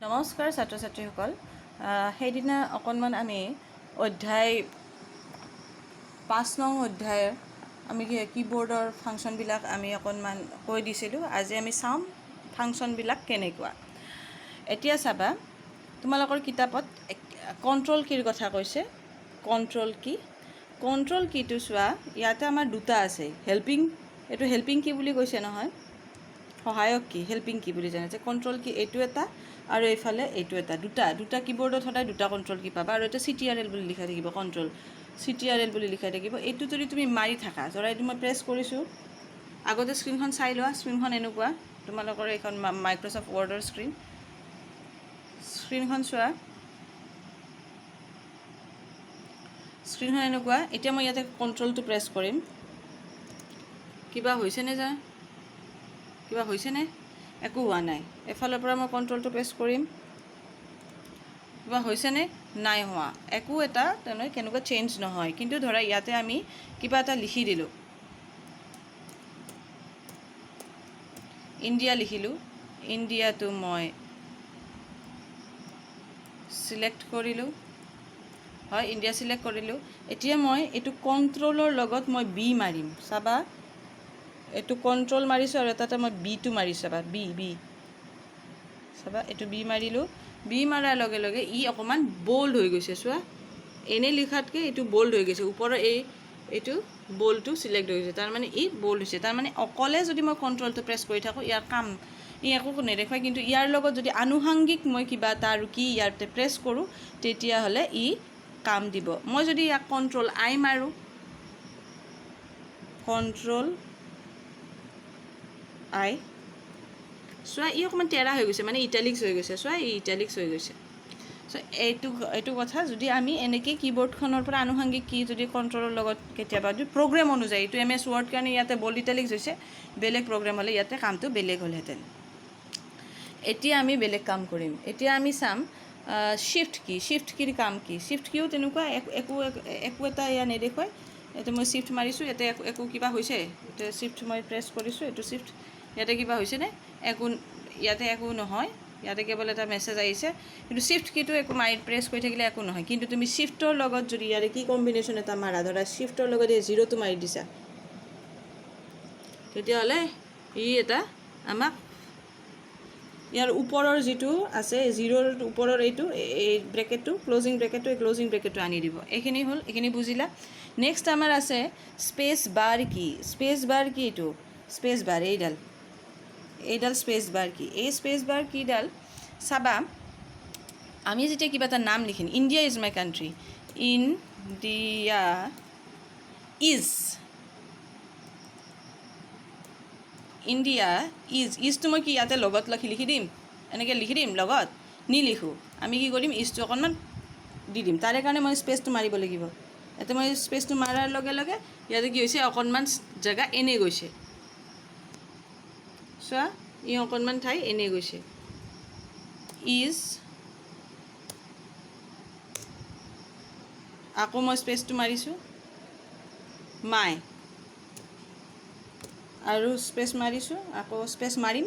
নমস্কাৰ ছাত্ৰ ছাত্ৰীসকল সেইদিনা অকণমান আমি অধ্যায় 5 নং অধ্যায়ৰ আমি কিবোৰ্ডৰ ফাংচনবিলাক আমি অকণমান কৈ দিছিলোঁ। আজি আমি চাম ফাংচনবিলাক কেনেকুৱা। এতিয়া চাবা তোমালোকৰ কিতাপত কণ্ট্ৰল কীৰ কথা কৈছে। কণ্ট্ৰল কীটো চোৱা, ইয়াতে আমাৰ দুটা আছে। এইটো হেল্পিং কি বুলি কৈছে নহয়, সহায়ক কি, হেল্পিং কি বুলি জানিছে। কণ্ট্ৰল কি এইটো এটা আৰু এইফালে এইটো এটা, দুটা কিবোৰ্ডত সদায় দুটা কণ্ট্ৰল কি পাবা। আৰু এটা CTRL বুলি লিখা থাকিব, কণ্ট্ৰল CTRL বুলি লিখা থাকিব। এইটো যদি তুমি মাৰি থাকা, ধৰা এইটো মই প্ৰেছ কৰিছোঁ, আগতে স্ক্ৰীণখন চাই লোৱা। স্ক্ৰীণখন এনেকুৱা, তোমালোকৰ এইখন মাইক্ৰ'ছফ্ট ৱৰ্ডৰ স্ক্ৰীণখন চোৱা। স্ক্ৰীণখন এনেকুৱা। এতিয়া মই ইয়াতে কণ্ট্ৰলটো প্ৰেছ কৰিম। কিবা হৈছেনে কিবা হৈছেনে? একো হোৱা নাই। এফালৰ পৰা মই কণ্ট্ৰলটো প্ৰেছ কৰিম, কিবা হৈছেনে? নাই হোৱা। একো এটা তেনেকৈ কেনেকুৱা চেঞ্জ নহয়। কিন্তু ধৰা ইয়াতে আমি কিবা এটা লিখি দিলোঁ, ইণ্ডিয়া লিখিলোঁ। ইণ্ডিয়াটো মই চিলেক্ট কৰিলোঁ, হয়, ইণ্ডিয়া চিলেক্ট কৰিলোঁ। এতিয়া মই এইটো কণ্ট্ৰলৰ লগত মই বি মাৰিম। চাবা, এইটো কণ্ট্ৰল মাৰিছোঁ আৰু এটা মই বিটো মাৰিছোঁ। চাবা, বি চাবা, এইটো বি মাৰিলোঁ। বি মাৰাৰ লগে লগে ই অকণমান বল্ড হৈ গৈছে। চোৱা, এনেই লিখাতকৈ এইটো বল্ড হৈ গৈছে। ওপৰৰ এইটো বল্ডটো চিলেক্ট হৈ গৈছে, তাৰমানে ই বল্ড হৈছে। তাৰমানে অকলে যদি মই কণ্ট্ৰলটো প্ৰেছ কৰি থাকোঁ, ইয়াৰ কাম ই একো নেদেখুৱায়। কিন্তু ইয়াৰ লগত যদি আনুষাংগিক মই কিবা এটা আৰু কি ইয়াতে প্ৰেছ কৰোঁ, তেতিয়াহ'লে ই কাম দিব। মই যদি ইয়াক কণ্ট্ৰল আই মাৰোঁ, কণ্ট্ৰল আই, চোৱা ই অকণমান টেৰা হৈ গৈছে, মানে ইটালিক্স হৈ গৈছে। চোৱা, ই ইটালিক্স হৈ গৈছে। চ' এইটো কথা। যদি আমি এনেকৈ কীবৰ্ডখনৰ পৰা আনুষাংগিক কি যদি কণ্ট্ৰলৰ লগত কেতিয়াবা যদি প্ৰগ্ৰেম অনুযায়ী, এইটো MS Word কাৰণে ইয়াতে বল্ড ইটালিক্স হৈছে, বেলেগ প্ৰগ্ৰেম হ'লে ইয়াতে কামটো বেলেগ হ'লহেঁতেন। এতিয়া আমি বেলেগ কাম কৰিম। এতিয়া আমি চাম শিফ্ট কীৰ কাম কি। শিফ্ট কীও তেনেকুৱা একো এটা ইয়াত নেদেখুৱায়। এতিয়া মই শিফ্ট মাৰিছোঁ, ইয়াতে একো কিবা হৈছে। এতিয়া শিফ্ট মই প্ৰেছ কৰিছোঁ, এইটো শিফ্ট, ইয়াতে কিবা হৈছেনে? ইয়াতে একো নহয়। ইয়াতে কেৱল এটা মেছেজ আহিছে। কিন্তু শিফ্ট কীটো একো প্ৰেছ কৰি থাকিলে একো নহয়। কিন্তু তুমি শিফ্টৰ লগত যদি ইয়াতে কি কম্বিনেশ্যন এটা মাৰা, ধৰা শিফ্টৰ লগত এই 0টো মাৰি দিছা, তেতিয়াহ'লে ই এটা আমাক ইয়াৰ ওপৰৰ যিটো আছে 0ৰ ওপৰৰ এই ব্ৰেকেটটো, ক্লজিং ব্ৰেকেটটো আনি দিব। এইখিনি হ'ল, এইখিনি বুজিলা। নেক্সট আমাৰ আছে স্পেচ বাৰ কি। স্পেচ বাৰ কি? এইটো স্পেচ বাৰ, এইডাল স্পেচ বাৰ কি। এই স্পেচ বাৰ কিডাল চাবা, আমি যেতিয়া কিবা এটা নাম লিখিম, India is my country, India ইজটো মই কি ইয়াতে লগত লিখি দিম, এনেকৈ লিখি দিম, লগত নিলিখোঁ। আমি কি কৰিম, ইজটো অকণমান দি দিম। তাৰে কাৰণে মই স্পেচটো মাৰিব লাগিব। ইয়াতে মই স্পেচটো মাৰাৰ লগে লগে ইয়াতে কি হৈছে, অকণমান জেগা এনেই গৈছে। চোৱা, ই অকণমান ঠাই এনেই গৈছে। ইজ, আকৌ মই স্পেচটো মাৰিছোঁ, মাই, আৰু স্পেচ মাৰিছোঁ, আকৌ স্পেচ মাৰিম,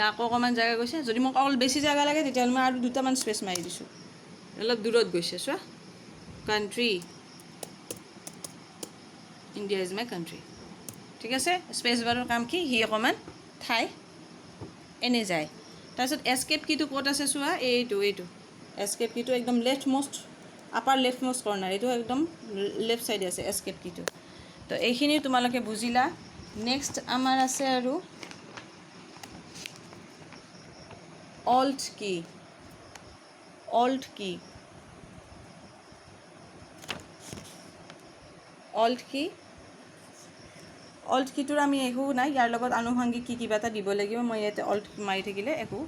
আকৌ অকণমান জেগা গৈছে। যদি মোক অকল বেছি জেগা লাগে, তেতিয়াহ'লে মই আৰু দুটামান স্পেচ মাৰি দিছোঁ, অলপ দূৰত গৈছে। চোৱা, country, India is my country. ঠিক আছে। স্পেচ বাৰৰ কাম কি, সি অকণমান ঠাই এনে যায়। তাৰপিছত এস্কেপ কিটো ক'ত আছে চোৱা, এইটো এস্কেপ কিটো একদম আপাৰ লেফ্টমষ্ট কৰ্নাৰ, এইটো একদম লেফ্ট চাইডে আছে এস্কেপ কিটো। তো এইখিনি তোমালোকে বুজিলা। নেক্সট আমাৰ আছে আৰু অল্ট কি। অল্ট কিটোৰ আমি একো নাই, ইয়াৰ লগত আনুষাংগিক কি কিবা এটা দিব লাগিব। মই ইয়াতে অল্ট মাৰি থাকিলে একো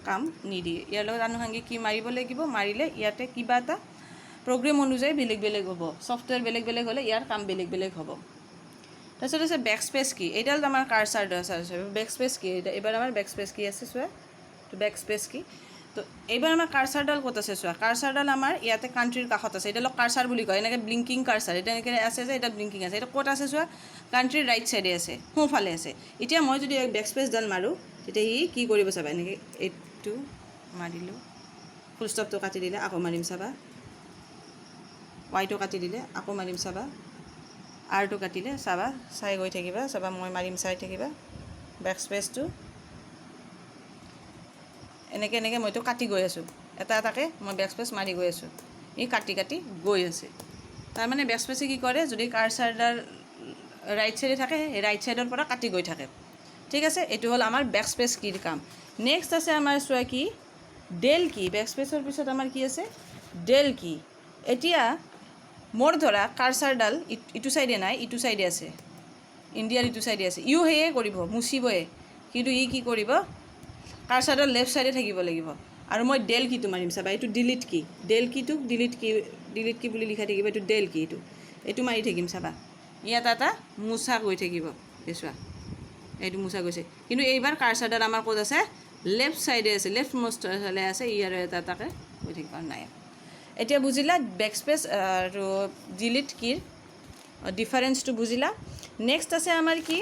কাম নিদিয়ে। ইয়াৰ লগত আনুষাংগিক কি মাৰিব লাগিব, মাৰিলে ইয়াতে কিবা এটা প্ৰগ্ৰেম অনুযায়ী বেলেগ হ'ব। ছফ্টৱেৰ বেলেগ হ'লে ইয়াৰ কাম বেলেগ হ'ব। তাৰপিছত আছে বেকস্পেচ কি। এইডাল আমাৰ কাৰ্চাৰ আছে। বেকস্পেচ কি, এইবাৰ আমাৰ বেকস্পেচ কি আছে চোৱা, তো বেকস্পেচ কি। তো এইবাৰ আমাৰ কাৰ্চাৰডাল ক'ত আছে চোৱা, কাৰ্চাৰডাল আমাৰ ইয়াতে কাণ্ট্ৰিৰ কাষত আছে। এইডালক কাৰ্চাৰ বুলি কয়, এনেকৈ ব্লিংকিং কাৰ্চাৰ। এটা এনেকৈ আছে যে, এটা ব্লিংকিং আছে। এটা ক'ত আছে চোৱা, কাণ্ট্ৰিৰ ৰাইট চাইডে আছে, সোঁফালে আছে। এতিয়া মই যদি বেকস্পেচডাল মাৰোঁ, তেতিয়া ই কি কৰিব চাবা, এনেকৈ এইটো মাৰিলোঁ, ফুল ষ্টপটো কাটি দিলে আকৌ মাৰিম চাবা, ৱাইটো কাটি দিলে আকৌ মাৰিম চাবা, আৰটো কাটিলে চাবা, চাই গৈ থাকিবা চাবা, মই মাৰিম চাই থাকিবা, বেক স্পেচটো এনেকৈ এনেকৈ মইতো কাটি গৈ আছোঁ, এটা এটাকৈ মই বেক স্পেচ মাৰি গৈ আছোঁ, ই কাটি কাটি গৈ আছে। তাৰমানে বেক স্পেচে কি কৰে, যদি কাৰ্চাৰডাল ৰাইট চাইডে থাকে, সেই ৰাইট চাইডৰ পৰা কাটি গৈ থাকে। ঠিক আছে, এইটো হ'ল আমাৰ বেক স্পেচ কীৰ কাম। নেক্সট আছে আমাৰ চোৱা কি, ডেল কি। বেক স্পেচৰ পিছত আমাৰ কি আছে, ডেল কি। এতিয়া মোৰ ধৰা কাৰ্চাৰডাল ইটো চাইডে নাই, ইটো চাইডে আছে, ইণ্ডিয়াৰ ইটো চাইডে আছে, ইও সেয়ে কৰিব, মুচিবই, কিন্তু ই কি কৰিব, কাৰ্চাৰডাল লেফ্ট চাইডে থাকিব লাগিব। আৰু মই ডেল কিটো মাৰিম চাবা, এইটো ডিলিট কি, ডেল কিটোক ডিলিট কি বুলি লিখা থাকিব, এইটো ডেল কি, এইটো মাৰি থাকিম চাবা, ইয়াত এটা মোচা গৈ থাকিব, চোৱা এইটো মোচা গৈছে, কিন্তু এইবাৰ কাৰ্চাৰডাল আমাৰ ক'ত আছে, লেফ্ট চাইডে আছে, লেফ্ট মোষ্ট ফালে আছে, ই আৰু এটা এটাকৈ গৈ থাকিব নাই। এতিয়া বুজিলা বেক স্পেচ আৰু ডিলিট কিৰ ডিফাৰেঞ্চটো বুজিলা। নেক্সট আছে আমাৰ কি,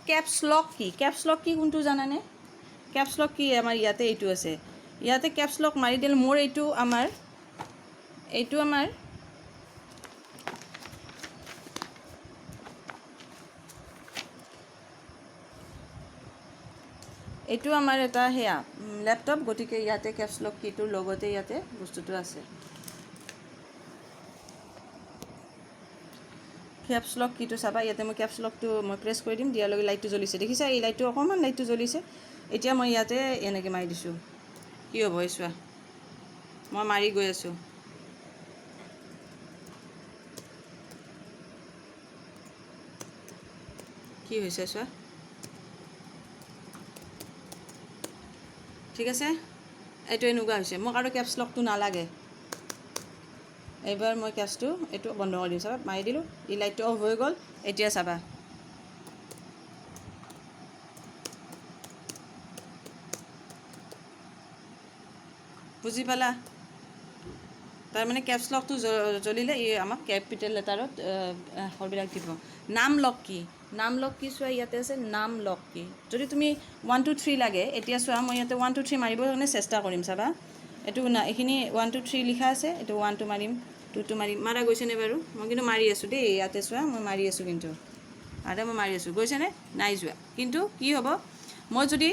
কেপছ লক কি। কেপছ লক কি কোনটো জানানে, কেপছ লক কি আমাৰ ইয়াতে এইটো আছে, ইয়াতে কেপছ লক মাৰি দিলে মোৰ এইটো আমাৰ এইটো আমাৰ এটা সেয়া লেপটপ, গতিকে ইয়াতে কেপছ লক কিটোৰ লগতে ইয়াতে বস্তুটো আছে। কেপছ লক কিটো চাবা, ইয়াতে মই কেপছ লকটো মই প্ৰেছ কৰি দিম, দিয়াৰ লগে লাইটটো জ্বলিছে, দেখিছা এই লাইটটো, অকণমান লাইটটো জ্বলিছে। এতিয়া মই ইয়াতে এনেকৈ মাৰি দিছোঁ, কি হ'ব এই চোৱা, মই মাৰি গৈ আছোঁ, কি হৈছে চোৱা, ঠিক আছে, এইটো এনেকুৱা হৈছে, মোক আৰু কেপছ লকটো নালাগে। এইবাৰ মই কেপছটো এইটো বন্ধ কৰি দিম চাবা, মাৰি দিলোঁ, ই লাইটটো অফ হৈ গ'ল। এতিয়া চাবা, বুজি পালা, তাৰমানে কেপছ লকটো জ্বলিলে ই আমাক কেপিটেল লেটাৰত আখৰবিলাক দিব। নাম লক কি, নাম লক কি চোৱা, ইয়াতে আছে নাম লক কি। যদি তুমি 1 2 3 লাগে, এতিয়া চোৱা মই ইয়াতে 1 2 3 মাৰিবৰ কাৰণে চেষ্টা কৰিম চাবা, এইটো এইখিনি 1 2 3 লিখা আছে, এইটো 1 2 মাৰিম, 2 2 মাৰিম, মাৰা গৈছেনে বাৰু, মই কিন্তু মাৰি আছোঁ দেই, ইয়াতে চোৱা মই মাৰি আছোঁ, কিন্তু আৰু মই মাৰি আছোঁ, গৈছেনে নাই যোৱা। কিন্তু কি হ'ব, মই যদি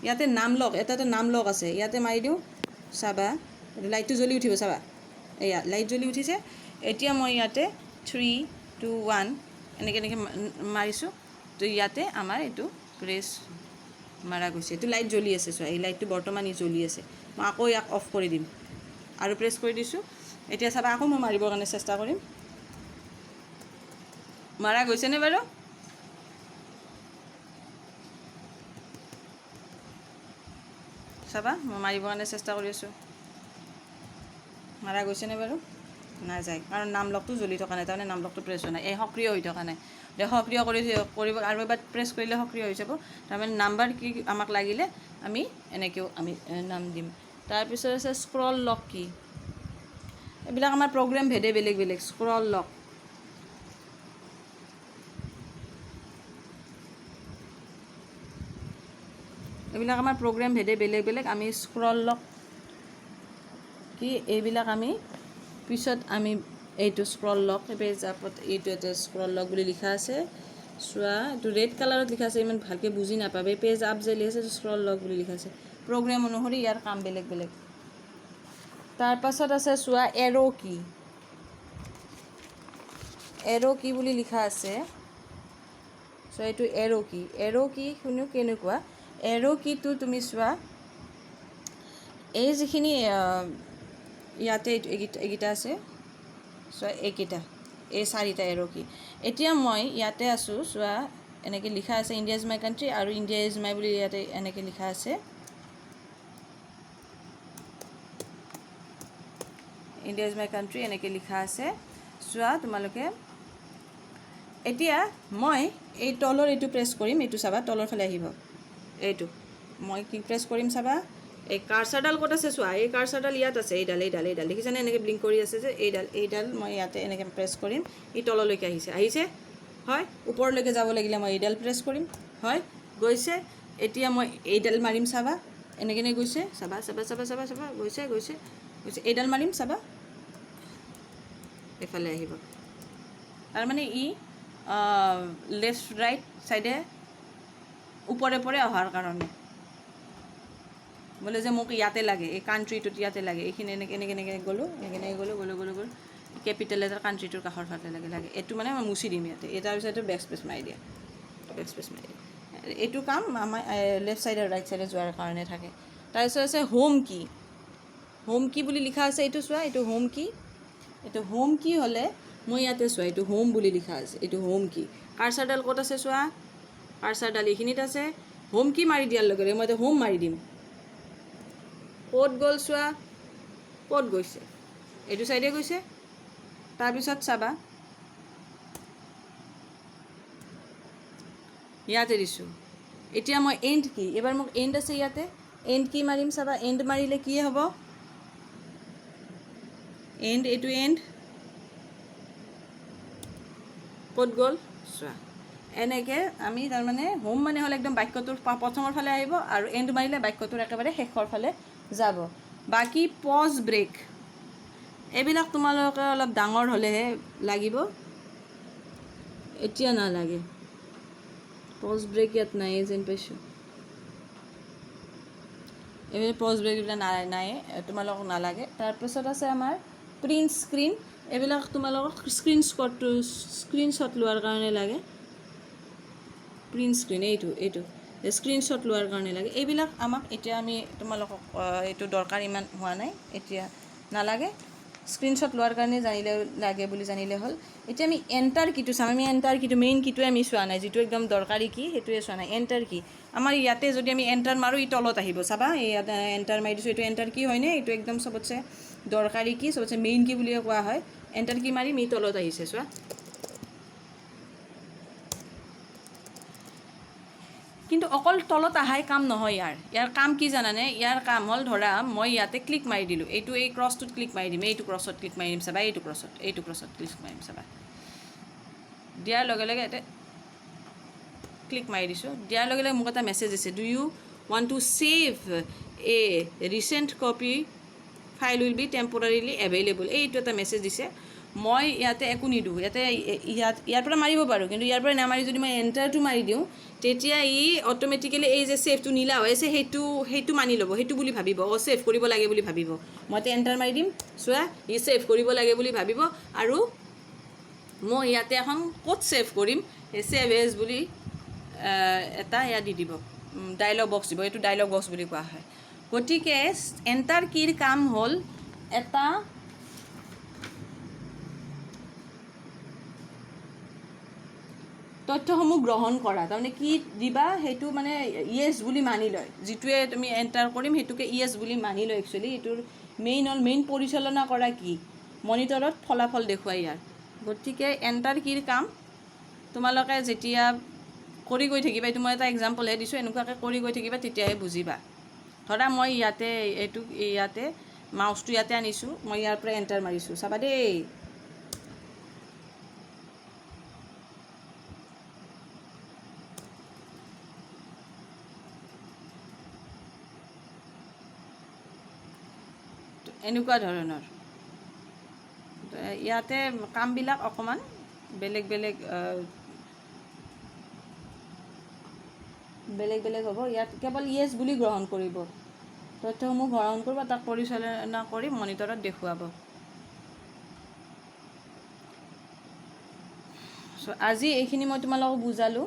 ইয়াতে নাম লক, এটা নাম লক আছে, ইয়াতে মাৰি দিওঁ চাবা, লাইটটো জ্বলি উঠিব চাবা, এয়া লাইট জ্বলি উঠিছে। এতিয়া মই ইয়াতে 3 2 1 এনেকৈ এনেকৈ মাৰিছোঁ, তো ইয়াতে আমাৰ এইটো প্ৰেছ মাৰা গৈছে, এইটো লাইট জ্বলি আছে চোৱা, এই লাইটটো বৰ্তমান ই জ্বলি আছে, মই আকৌ ইয়াক অফ কৰি দিম আৰু প্ৰেছ কৰি দিছোঁ। এতিয়া চাবা আকৌ মই মাৰিবৰ কাৰণে চেষ্টা কৰিম, মাৰা গৈছেনে বাৰু, চাবা মই মাৰিবৰ কাৰণে চেষ্টা কৰি আছোঁ, মাৰা গৈছেনে বাৰু, নাযায়, কাৰণ নাম লকটো জ্বলি থকা নাই, তাৰমানে নাম লকটো প্ৰেছ হোৱা নাই, এই সক্ৰিয় হৈ থকা নাই, সক্ৰিয় কৰিব আৰু এবাৰ প্ৰেছ কৰিলে সক্ৰিয় হৈ যাব, তাৰমানে নাম্বাৰ কি আমাক লাগিলে আমি এনেকৈও আমি নাম দিম। তাৰপিছত আছে স্ক্ৰল লক কি, এইবিলাক আমাৰ প্ৰগ্ৰেম ভেদে বেলেগ বেলেগ। স্ক্ৰল লক, এইবিলাক আমাৰ প্ৰগ্ৰেম ভেদে বেলেগ বেলেগ। আমি স্ক্ৰল লক কি, এইবিলাক আমি পিছত আমি এইটো স্ক্ৰল লক, পেজ আপত এইটো এটা স্ক্ৰল লক বুলি লিখা আছে, চোৱা এইটো ৰেড কালাৰত লিখা আছে, ইমান ভালকৈ বুজি নাপাবে, পেজ আপ যে লিখা আছে স্ক্ৰল লক বুলি লিখা আছে, প্ৰগ্ৰেম অনুসৰি ইয়াৰ কাম বেলেগ বেলেগ। তাৰপাছত আছে চোৱা এৰ' কি, এৰ' কি বুলি লিখা আছে, চ' এইটো এৰ' কি, এৰ' কি শুনো কেনেকুৱা, এৰ' কিটো তুমি চোৱা, এই যিখিনি ইয়াতে এইকেইটা আছে, চোৱা এইকেইটা, এই 4টা এৰ' কি। এতিয়া মই ইয়াতে আছোঁ চোৱা, এনেকৈ লিখা আছে ইণ্ডিয়া ইজ মাই কাণ্ট্ৰি, আৰু ইণ্ডিয়া ইজ মাই বুলি ইয়াতে এনেকৈ লিখা আছে, ইণ্ডিয়া ইজ মাই কাণ্ট্ৰি এনেকৈ লিখা আছে, চোৱা তোমালোকে। এতিয়া মই এই তলৰ এইটো প্ৰেছ কৰিম, এইটো চাবা তলৰ ফালে আহিব, এইটো মই কি প্ৰেছ কৰিম চাবা, এই কাৰ্চাৰডাল ক'ত আছে চোৱা, এই কাৰ্চাৰডাল ইয়াত আছে, এইডাল দেখিছেনে, এনেকৈ ব্লিংক কৰি আছে যে, এইডাল মই ইয়াতে এনেকৈ প্ৰেছ কৰিম, ই তললৈকে আহিছে হয়, ওপৰলৈকে যাব লাগিলে মই এইডাল প্ৰেছ কৰিম, হয় গৈছে। এতিয়া মই এইডাল মাৰিম চাবা এনেকৈ গৈছে চাবা চাবা চাবা চাবা চাবা গৈছে গৈছে গৈছে এইডাল মাৰিম চাবা এইফালে আহিব তাৰমানে ই লেফ্ট ৰাইট চাইডে ওপৰে ওপৰে অহাৰ কাৰণে বোলে যে মোক ইয়াতে লাগে এই কাণ্ট্ৰিটোত ইয়াতে লাগে এইখিনি এনেকৈ এনেকৈ এনেকৈ গ'লোঁ এনেকৈ গ'লোঁ গ'লোঁ গ'লোঁ গ'লোঁ কেপিটেল লেটাৰ কাণ্ট্ৰিটোৰ কাষৰ ফালে লাগে এইটো মানে মই মুচি দিম ইয়াতে এই তাৰপিছত বেক স্পেচ মাৰি দিয়া বেক স্পেচ মাৰি দিয়া এইটো কাম আমাৰ লেফ্ট চাইড আৰু ৰাইট চাইডে যোৱাৰ কাৰণে থাকে তাৰপিছত আছে হোম কি বুলি লিখা আছে এইটো চোৱা এইটো হোম কি হ'লে মই ইয়াতে চোৱা এইটো হোম বুলি লিখা আছে এইটো হোম কি কাৰ্চাৰডাল ক'ত আছে চোৱা কাৰ্চাৰডাল এইখিনিত আছে হোম কি মাৰি দিয়াৰ লগে লগে মই এতিয়া হোম মাৰি দিম ক'ত গ'ল চোৱা ক'ত গৈছে এইটো চাইডে গৈছে তাৰপিছত চাবা ইয়াতে দিছোঁ এতিয়া মই এণ্ড কি এবাৰ মোক এণ্ড আছে ইয়াতে এণ্ড কি মাৰিম চাবা এণ্ড মাৰিলে কি হ'ব এণ্ড এইটো এণ্ড ক'ত গ'ল চোৱা এনেকৈ আমি তাৰমানে হোম মানে হ'ল একদম বাক্যটোৰ প্ৰথমৰ ফালে আহিব আৰু এণ্ড মাৰিলে বাক্যটোৰ একেবাৰে শেষৰ ফালে যাব বাকী পজ ব্ৰেক এইবিলাক তোমালোকে অলপ ডাঙৰ হ'লেহে লাগিব এতিয়া নালাগে পজ ব্ৰেক ইয়াত নাই যেন পাইছোঁ এইবিলাক পজ ব্ৰেক এইবিলাক নাই তোমালোকক নালাগে তাৰপিছত আছে আমাৰ প্ৰিণ্ট স্ক্ৰীন এইবিলাক তোমালোকক স্ক্ৰীনশ্বট লোৱাৰ কাৰণে লাগে প্ৰিণ্ট স্ক্ৰীন এইটো স্ক্ৰীনশ্বট লোৱাৰ কাৰণে লাগে এইবিলাক আমাক এতিয়া আমি তোমালোকক এইটো দৰকাৰ ইমান হোৱা নাই এতিয়া নালাগে স্ক্ৰীনশ্বট লোৱাৰ কাৰণে জানিলে লাগে বুলি জানিলে হ'ল এতিয়া আমি এণ্টাৰ কিটো চাম আমি এণ্টাৰ কিটো মেইন কিটোৱে আমি চোৱা নাই যিটো একদম দৰকাৰী কি সেইটোৱে চোৱা নাই এণ্টাৰ কি আমাৰ ইয়াতে যদি আমি এণ্টাৰ মাৰোঁ ই তলত আহিব চাবা এই এণ্টাৰ মাৰি দিছোঁ এইটো এণ্টাৰ কি হয়নে এইটো একদম চবতছে দৰকাৰী কি চবতছে মেইন কি বুলিয়ে কোৱা হয় এণ্টাৰ কি মাৰিম ই তলত আহিছে চোৱা কিন্তু অকল তলত আহাই কাম নহয় ইয়াৰ কাম কি জানানে ইয়াৰ কাম হ'ল ধৰা মই ইয়াতে ক্লিক মাৰি দিলোঁ এইটো এই ক্ৰছটোত ক্লিক মাৰি দিম এইটো ক্ৰছত ক্লিক মাৰি দিম চাবা এইটো ক্ৰছত ক্লিক মাৰিম চাবা দিয়াৰ লগে লগে ইয়াতে ক্লিক মাৰি দিছোঁ দিয়াৰ লগে লগে মোক এটা মেছেজ দিছে do you want to save a recent copy file will be temporarily available এইটো এটা মেছেজ দিছে মই ইয়াতে একো নিদিওঁ ইয়াৰ পৰা মাৰিব পাৰোঁ কিন্তু ইয়াৰ পৰা নামাৰি যদি মই এণ্টাৰটো মাৰি দিওঁ তেতিয়া ই অট'মেটিকেলি এই যে ছেভটো নীলা হৈ আছে সেইটো মানি ল'ব সেইটো বুলি ভাবিব ছেভ কৰিব লাগে বুলি ভাবিব মই এতিয়া এণ্টাৰ মাৰি দিম চোৱা ই ছেভ কৰিব লাগে বুলি ভাবিব আৰু মই ইয়াতে এখন ক'ত ছেভ কৰিম এই ছেভ এজ বুলি এটা এয়া দি দিব ডায়লগ বক্স দিব এইটো ডায়লগ বক্স বুলি কোৱা হয় গতিকে এণ্টাৰ কিৰ কাম হ'ল এটা তথ্যসমূহ গ্ৰহণ কৰা তাৰমানে কি দিবা সেইটো মানে ইয়েছ বুলি মানি লয় যিটোৱে তুমি এণ্টাৰ কৰিম সেইটোকে ইয়েছ বুলি মানি লয় একচুৱেলি এইটোৰ মেইন পৰিচালনা কৰা কি মনিটৰত ফলাফল দেখুৱাই ইয়াৰ গতিকে এণ্টাৰ কিৰ কাম তোমালোকে যেতিয়া কৰি গৈ থাকিবা এইটো মই এটা এক্সাম্পলহে দিছোঁ এনেকুৱাকৈ কৰি গৈ থাকিবা তেতিয়াহে বুজিবা ধৰা মই ইয়াতে মাউচটো ইয়াতে আনিছোঁ মই ইয়াৰ পৰা এণ্টাৰ মাৰিছোঁ চাবা দেই এনেকুৱা ধৰণৰ ইয়াতে কামবিলাক অকণমান বেলেগ হ'ব ইয়াত কেৱল ইয়েছ বুলি গ্ৰহণ কৰিব তথ্যসমূহ গ্ৰহণ কৰিব তাক পৰিচালনা কৰি মনিটৰত দেখুৱাব আজি এইখিনি মই তোমালোকক বুজালোঁ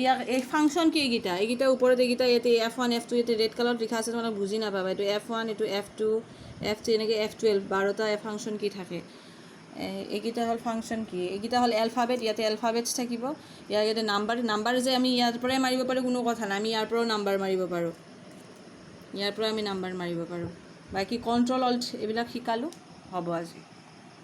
ইয়াক এই ফাংচন কি এইকেইটা ওপৰত এইকেইটা ইয়াতে F1 F2 ইয়াতে ৰেড কালাৰত লিখা আছে তোমালোকে বুজি নাপাবা এইটো F1 এইটো F2 F3 এনেকৈ F12 12টা ফাংচন কি থাকে এইকেইটা হ'ল ফাংচন কি এইকেইটা হ'ল এলফাবেট ইয়াতে এলফাবেটছ থাকিব ইয়াতে নাম্বাৰ যে আমি ইয়াৰ পৰাই মাৰিব পাৰোঁ কোনো কথা নাই আমি ইয়াৰ পৰাও নাম্বাৰ মাৰিব পাৰোঁ বাকী কণ্ট্ৰল অল্ট এইবিলাক শিকালোঁ হ'ব আজি